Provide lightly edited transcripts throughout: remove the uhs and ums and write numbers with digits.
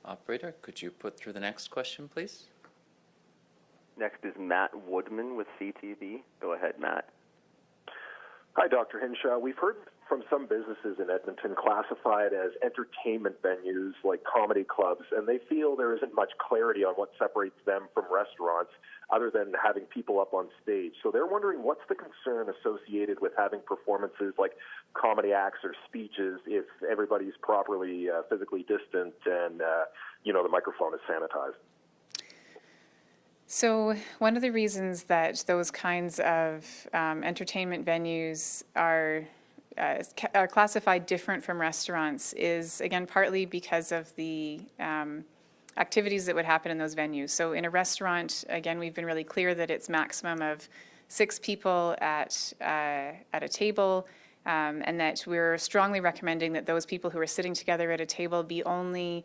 Operator, could you put through the next question, please? Next is Matt Woodman with CTV. Go ahead, Matt. Hi, Dr. Hinshaw. We've heard from some businesses in Edmonton classified as entertainment venues like comedy clubs, and they feel there isn't much clarity on what separates them from restaurants other than having people up on stage. So they're wondering what's the concern associated with having performances like comedy acts or speeches if everybody's properly physically distant and, the microphone is sanitized. So one of the reasons that those kinds of entertainment venues are classified different from restaurants is, again, partly because of the activities that would happen in those venues. So in a restaurant, again, we've been really clear that it's maximum of 6 people at a table, and that we're strongly recommending that those people who are sitting together at a table be only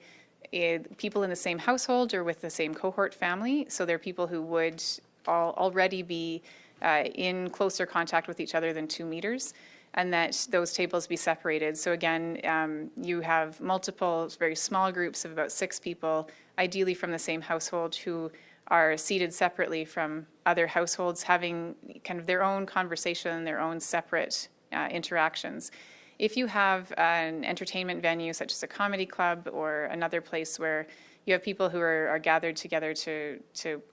people in the same household or with the same cohort family. So they're people who would already be in closer contact with each other than 2 meters, and that those tables be separated. So again, you have multiple very small groups of about 6 people, ideally from the same household, who are seated separately from other households, having kind of their own conversation, their own separate interactions. If you have an entertainment venue such as a comedy club or another place where you have people who are gathered together to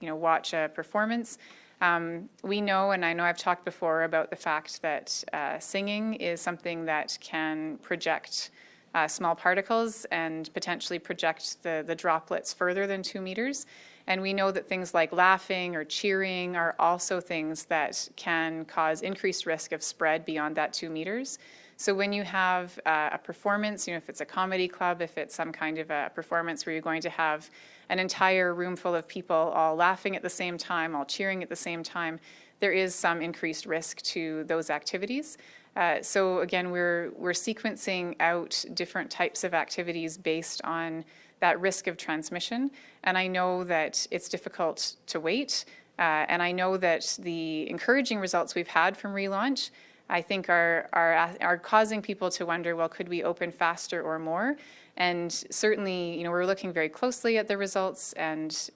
watch a performance, we know, and I know I've talked before about the fact that singing is something that can project small particles and potentially project the droplets further than 2 meters. And we know that things like laughing or cheering are also things that can cause increased risk of spread beyond that 2 meters. So when you have a performance, if it's a comedy club, if it's some kind of a performance where you're going to have an entire room full of people all laughing at the same time, all cheering at the same time, there is some increased risk to those activities. So again, we're sequencing out different types of activities based on that risk of transmission. And I know that it's difficult to wait. And I know that the encouraging results we've had from relaunch, I think are causing people to wonder, well, could we open faster or more? And certainly, we're looking very closely at the results and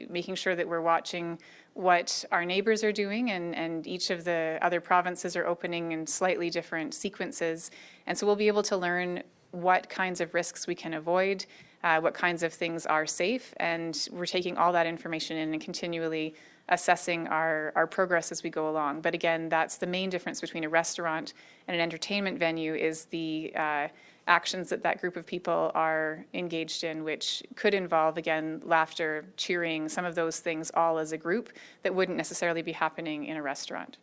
making sure that we're watching what our neighbors are doing, and each of the other provinces are opening in slightly different sequences. And so we'll be able to learn what kinds of risks we can avoid, what kinds of things are safe, and we're taking all that information in and continually assessing our progress as we go along. But again, that's the main difference between a restaurant and an entertainment venue, is the actions that group of people are engaged in, which could involve, again, laughter, cheering, some of those things all as a group that wouldn't necessarily be happening in a restaurant.